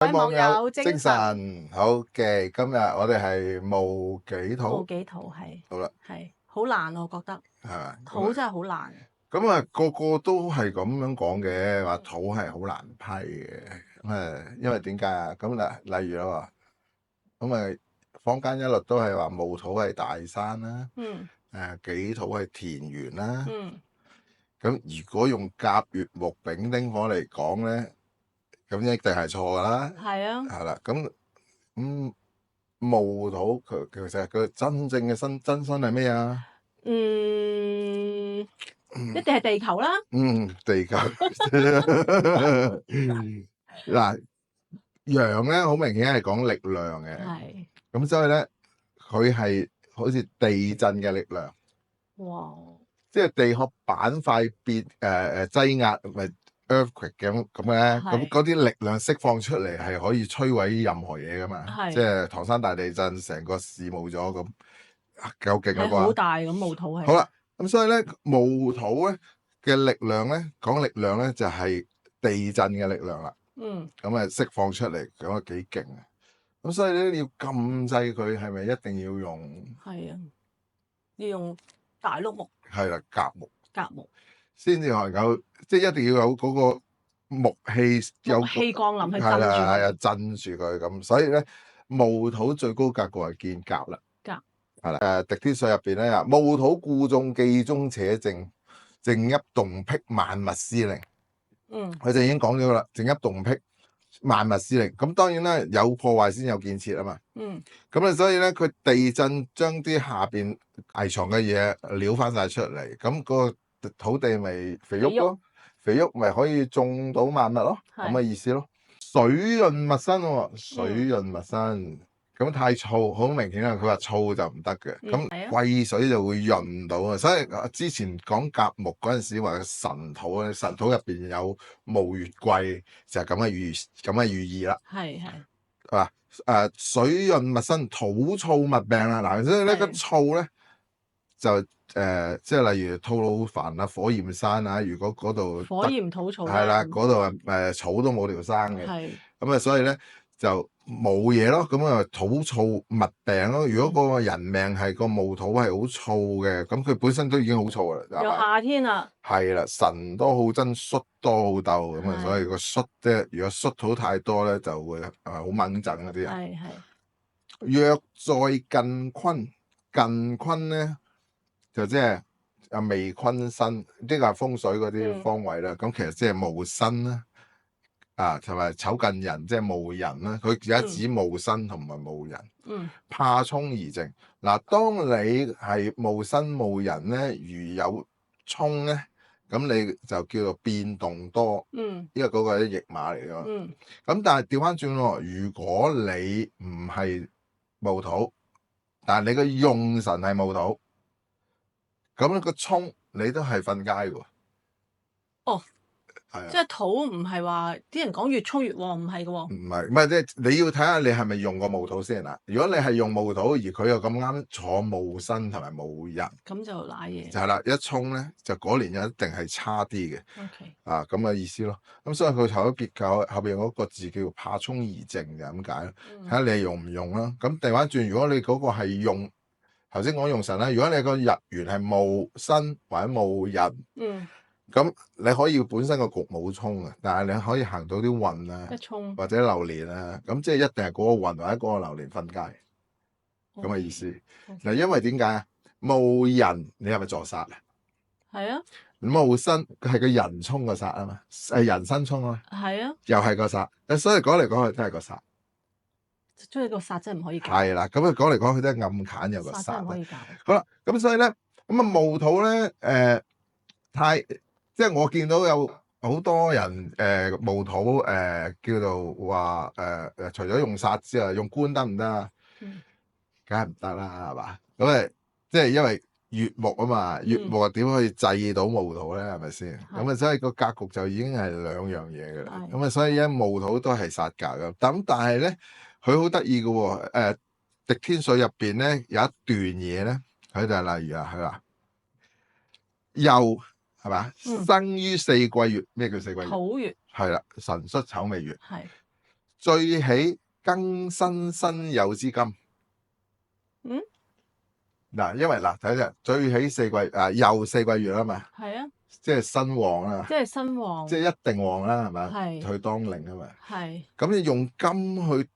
各位網友精神好嘅，今日我哋係戊己土，戊己土係好啦，係好難，我覺得係嘛？土真係好難。咁啊，個個都係咁樣講嘅，話土係好難批嘅。因為點解啊？咁例如啦，咁啊，坊間一律都係話戊土係大山啦，己土係田園啦。咁如果用甲乙木丙丁火嚟講咧，咁一定係錯㗎啦。係啊，係啦，咁戊土其實佢真正嘅真身係咩啊？一定係地球啦。地球。嗱，陽咧好明顯係講力量嘅，係咁所以咧佢係好似地震嘅力量，哇，即係地殼板塊變擠壓咪 earthquake 咁咧，咁嗰啲力量釋放出嚟係可以摧毀任何嘢噶嘛，即係唐山大地震成個市冇咗咁，夠勁啊啩！好大咁戊土係。好啦，咁所以咧戊土咧嘅力量咧，講力量咧就係地震嘅力量啦。咁啊釋放出嚟，咁啊幾勁啊！咁所以咧要禁制佢，係咪一定要用？係啊，要用大碌木。係啦，甲木。甲木先至能夠，即係一定要有嗰個木氣，有氣降臨去係啦，係啊，鎮住佢咁。所以咧，戊土最高格局係見甲啦。甲係啦，滴天髓入邊咧，戊土固中既中且正，正邑動辟萬物司令。佢就已經講咗啦，正邑動辟萬物司令。咁當然啦，有破壞先有建設啊嘛。咁啊，所以咧，佢地震將啲下邊危藏嘅嘢撩翻晒出嚟，咁個土地咪肥沃咯，肥沃咪可以種到萬物咯，咁嘅意思咯。水潤物身喎，水潤物身，咁太燥，好明顯啦。佢話燥就唔得嘅，咁貴水就會潤到啊。所以之前講甲木嗰陣時話神土咧，神土入邊有戊月貴，就係咁嘅寓意啦。係嘛？水潤物身，土燥物病啦。嗱，所以呢個燥咧就即係例如吐魯番啊、火焰山啊，如果嗰度火焰土燥係啦，嗰度草都冇條生嘅，咁啊，所以咧就冇嘢咯。咁啊，土燥物病咯。如果個人命係個戊土係好燥嘅，咁佢本身都已經好燥啦。又夏天啦，係啦，辰多好爭，戌多好鬥咁啊，所以個戌即係如果戌土太多咧，就會好掹陣嗰啲人。若在艮坤，艮坤咧就即係未坤身，呢個係風水嗰啲方位啦。咁其實即係戊申啦，同埋丑近人，即係戊寅啦。佢而家指戊申同埋戊寅。怕沖而正。嗱，當你係戊申戊寅咧，如有沖咧，咁你就叫做變動多。因為嗰個係驛馬嚟㗎嘛。咁但係調翻轉喎，如果你唔係戊土，但係你個用神係戊土，咁個沖你都係瞓街嘅。即係土唔係話啲人講越沖越旺，唔係嘅喎。唔係，即係你要睇下你係咪用過戊土先嗱。如果你係用戊土，而佢又咁啱坐戊申同埋戊寅，咁就瀨嘢。就係啦，一沖咧就嗰年就一定係差啲嘅。咁嘅意思咯。咁所以佢頭一結構後邊嗰個字叫怕沖而正就咁解咯。睇下你係用唔用啦。咁調翻轉，如果你嗰個係用頭先講用神啦，如果你個日元係戊申或者戊寅，咁你可以本身個局冇沖啊，但係你可以行到啲運啊，或者流年啊，咁即係一定係嗰個運或者嗰個流年瞓街咁嘅意思。嗱，因為點解啊？戊寅你係咪坐煞啊？係啊。戊申係個人沖個煞啊嘛，係人身沖啊嘛。係啊。又係個煞，所以講嚟講去都係個煞。所以個煞真係唔可以搞。係啦，咁啊講嚟講去都係暗揀有個煞。煞唔可以搞。好啦，咁所以咧，咁啊戊土咧，即係我見到有好多人戊土叫做話除咗用煞之外，用官得唔得啊？梗係唔得啦，係嘛？咁即係因為乙木啊嘛，乙木點可以制到戊土咧？係咪先？咁啊，所以個格局就已經係兩樣嘢嘅啦。咁啊，所以咧戊土都係煞格噶。但係咧，佢好得意嘅喎，滴天髓入邊咧有一段嘢咧，佢就係例如佢話又。係嘛？生於四季月，咩叫四季月？土月係啦，辰戌丑未月。係聚起更新新有之金。嗱，因為嗱睇下聚起四季又四季月啊嘛，係啊，即係新旺啊，即係新旺，即係一定旺啦，係咪？係佢當令啊嘛。係咁你用金去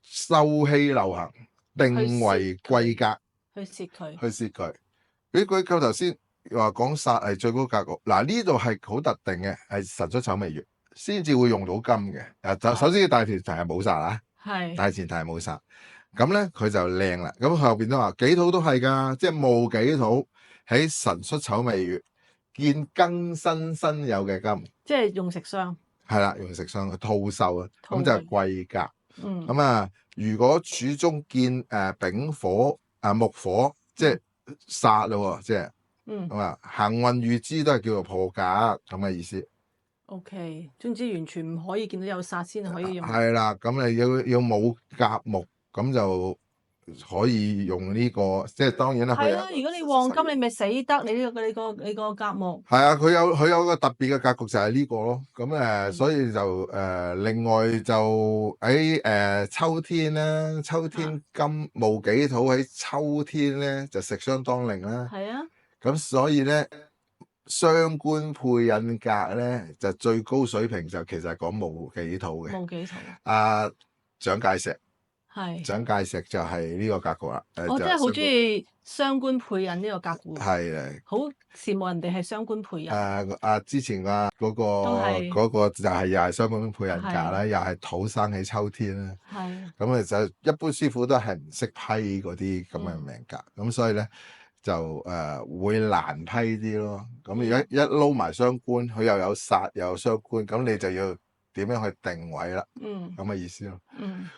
修氣流行，定為貴格，去攝佢，去攝佢。佢夠頭先話講煞係最高格局，嗱呢度係好特定嘅，係辰戌丑未月先至會用到金嘅。就首先大前提係冇煞啦，係大前提係冇煞。咁咧佢就靚啦。咁後邊都話己土都係㗎，即係戊己土喺辰戌丑未月見更新新有嘅金，即係用食傷，係啦，用食傷去套收啊，咁就係貴格。咁啊，如果柱中見丙火木火，即係煞咯，即係咁啊，行運預知都係叫做破格咁嘅意思。OK，總之完全唔可以見到有煞先可以用。係啦，咁你要冇甲木。咁就可以用呢個，即係當然啦。係咯，如果你旺金，你咪死得你個甲木。係啊，佢有個特別嘅格局就係呢個咯。咁所以就另外就喺秋天咧，秋天金戊己土喺秋天咧就食傷當令啦。係啊。咁所以咧雙官配印格咧就最高水平就其實係講戊己土嘅。戊己土。蔣介石。係蔣介石就係呢個格局啦。我真係好中意雙官配印呢個格局。係啊，好羨慕人哋係雙官配印。之前嗰個就係又係雙官配印格啦，又係土生喺秋天啦。係。咁就一般師傅都係唔識批嗰啲咁嘅命格，咁所以咧就會難批啲咯。咁而家一撈埋雙官，佢又有煞又有雙官，咁你就要點樣去定位啦？咁嘅意思咯。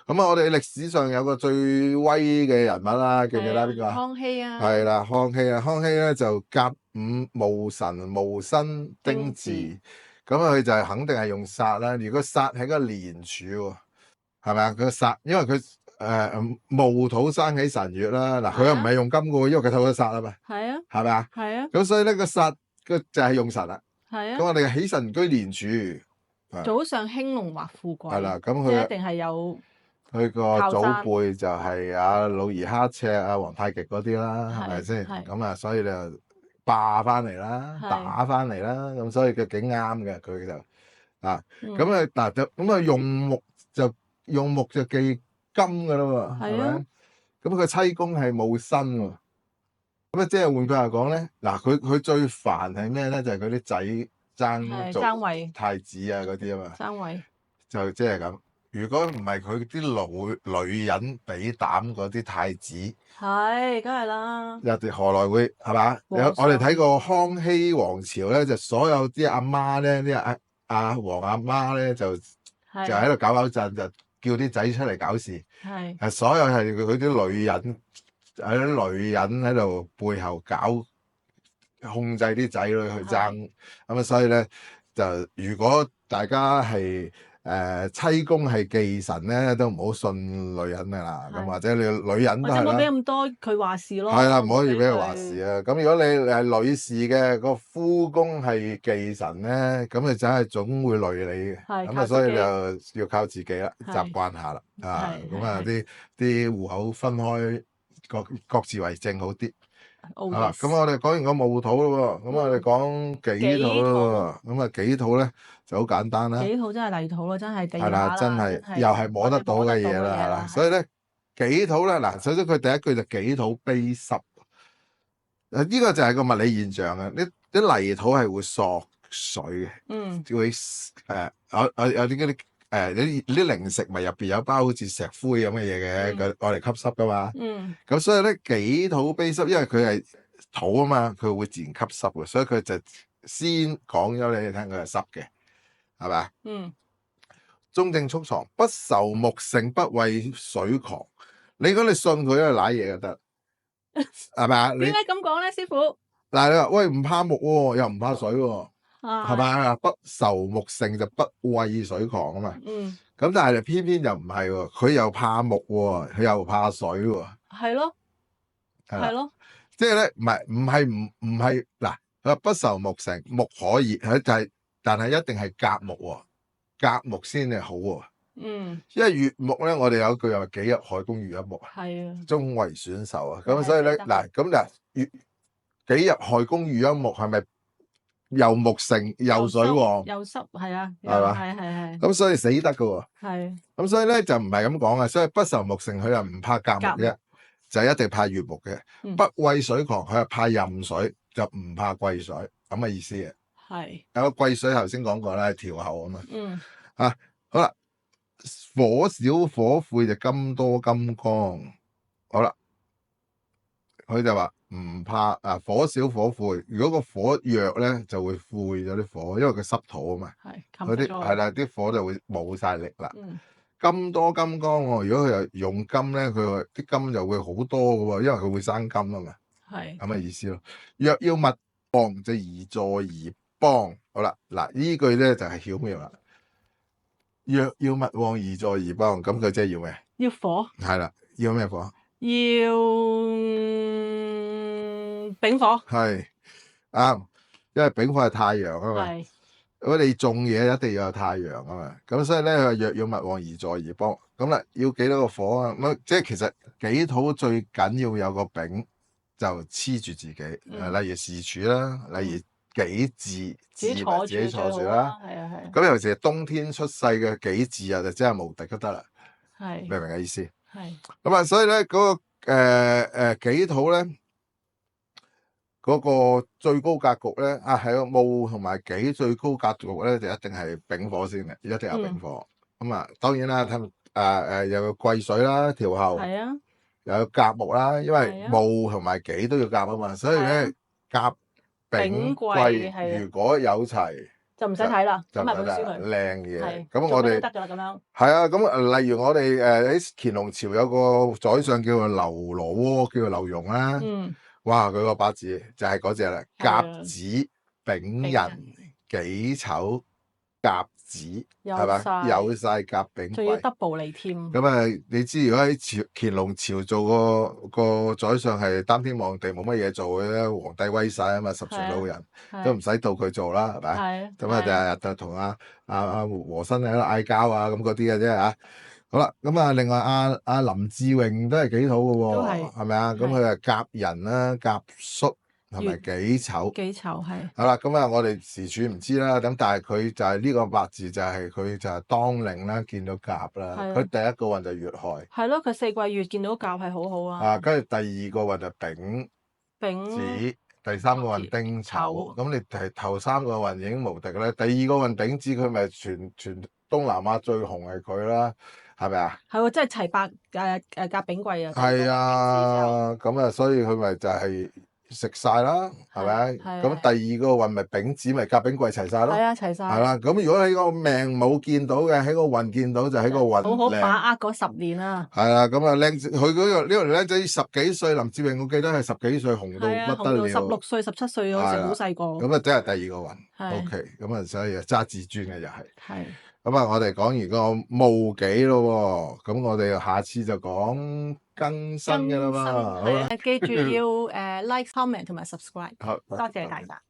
咁我哋歷史上有個最威嘅人物啦，記唔記得邊個？康熙啊。係啦，康熙啊，康熙咧就甲午戊辰戊申丁巳，咁佢就肯定係用煞啦。如果煞係個年柱喎，係咪啊？佢煞，因為佢戊土生喺辰月啦，嗱佢又唔係用金嘅喎，因為佢透咗煞啊嘛。係啊。係咪啊？係啊。咁所以咧個煞就係用辰啦。係啊。咁我哋喜神居年柱。早上興隆或富貴，係啦，咁佢一定係有佢個祖輩就係努爾哈赤、皇太極嗰啲啦，係咪先？咁所以就霸翻嚟啦，打翻嚟啦，咁所以佢幾啱嘅，佢就咁用木就忌金噶啦喎，係咪？咁佢妻宮係冇身喎，咁即係換句話講咧，嗱佢最煩係咩咧？就係佢啲仔。爭位太子啊嗰啲啊嘛，爭位就即係咁。如果唔係佢啲女人俾膽嗰啲太子，係梗係啦。又何來會係嘛？我哋睇過康熙王朝咧，就所有啲阿媽咧，啲皇阿媽咧就喺度搞震，就叫啲仔出嚟搞事。係所有係佢啲女人喺度背後搞。控制啲仔女去爭，咁所以咧就如果大家係妻宮係忌神咧，都唔好信女人噶啦，咁或者你女人都係啦。唔好俾咁多佢話事咯。係啦，唔可以俾佢話事啊。咁如果你係女士嘅個夫宮係忌神咧，咁你真係總會累你嘅。咁所以就要靠自己啦，習慣下啦。啲戶口分開，各自為政好啲。咁我哋講完個戊土咯喎，咁我哋講己土咯喎，咁己土咧就好簡單啦。己土真係泥土咯，真係地下啦，真係又係摸得到嘅嘢啦，係啦。所以咧己土咧嗱，首先佢第一句就己土卑濕，呢個就係個物理現象啊！啲泥土係會索水嘅，會有啲啲零食物入邊有包好似石灰咁嘅嘢嘅，佢愛嚟吸濕噶嘛。咁所以咧己土卑濕，因為佢係土啊嘛，佢會自然吸濕嘅，所以佢就先講咗你哋聽，佢係濕嘅，係咪？中正蓄藏，不愁木盛，不畏水狂。你講你信佢咧，瀨嘢就得，係咪啊？點解咁講咧，師傅？嗱，你話喂唔怕木喎，又唔怕水喎。係咪？不愁木盛就不畏水狂啊嘛。咁但係偏偏又唔係喎，佢又怕木喎，佢又怕水喎。係咯，係咯。即係咧，唔係嗱，佢話不愁木盛，木可以，但係一定係甲木喎，甲木先係好喎。因為乙木咧，我哋有一句又話己入亥宮遇一木啊，係啊，中為選手啊，咁所以咧嗱，己入亥宮遇一木係咪又木盛又水旺又濕係啊，係嘛？係。咁所以死得噶喎。係。咁所以咧就唔係咁講啊，所以不愁木盛佢又唔怕甲木嘅，就一定怕乙木嘅。不畏水狂佢係怕壬水，就唔怕癸水咁嘅意思嘅。係。有個癸水頭先講過啦，係調候啊嘛。好啦，火小火晦就金多金剛。好啦，佢就話唔怕啊，火小火晦，如果個火弱咧就會晦咗啲火，因為佢濕土啊嘛。係。嗰啲係啦，啲火就會冇晒力啦。金多金剛喎，如果佢又用金咧，佢啲金就會好多嘅喎，因為佢會生金啊嘛。係咁嘅意思咯。若要物旺就宜助而幫。好啦，嗱呢句咧就係巧妙啦。若要物旺宜助而幫，咁佢即係要咩？要火。係啦，要咩火？要丙火。係啱，因為丙火係太陽啊嘛。係。如果你種嘢一定要有太陽啊嘛，咁所以咧佢話若要物旺宜助而幫，咁啦要幾多個火啊？咁即係其實己土最緊要有個丙就黐住自己，例如時柱啦，例如己巳自己坐住啦，係。咁尤其是冬天出世嘅己巳啊，就真係無敵都得啦。係。明唔明嘅意思？係。咁啊，所以咧嗰個己土咧。嗰個最高格局咧，係個戊同埋己最高格局咧，就一定係丙火先嘅，一定有丙火。咁當然啦，有個癸水啦，調候，係啊，有甲木啦，因為戊同埋己都要甲啊嘛，所以咧甲丙癸如果有齊，就唔使睇啦，咁咪本書佢靚嘢。咁我哋得㗎啦，咁樣係啊。咁例如我哋喺乾隆朝有個宰相叫做劉羅鍋，叫做劉墉啦。哇！佢個八字就係嗰隻啦，甲子丙寅己丑甲子，係咪？有晒甲丙癸，仲要 double 嚟添。咁你知如果喺乾隆朝做個宰相係擔天望地，冇乜嘢做嘅咧，皇帝威晒啊嘛，十全老人都唔使到佢做啦，係咪？咁就日日就同阿和珅喺度嗌交啊，咁嗰啲嘅啫嚇。好啦，另外阿林志穎都係己土嘅喎，係咪啊？咁佢係甲寅啦、甲戌同埋己丑。己丑係。好啦，我哋時柱唔知啦，咁但係佢就係呢個八字就係佢就係當令啦，見到甲啦。佢第一個運就乙亥。係咯，佢四季月見到甲係好好啊。跟住第二個運就丙子，第三個運丁丑。咁你頭三個運已經無敵咧，第二個運丙子佢咪全東南亞最紅係佢啦。係咪啊？係喎，真係齊白甲丙癸啊！係啊，咁所以佢咪就係食晒啦，係咪？咁第二個運咪丙子咪甲丙癸齊晒咯。係啊，齊晒。係啦，咁如果喺個命冇見到嘅，喺個運見到就喺個運好好把握嗰10年啊！係啊，咁靚仔，佢呢條靚仔10幾歲，林志穎我記得係10幾歲紅到不得了。16歲、17歲好似好細個。咁真係第二個運。OK，咁所以揸至尊嘅又係。係。我哋講完個戊己咯，咁我哋下次就講庚申嘅啦嘛。係啊，記住要like、comment 同埋 subscribe。好，多謝大家。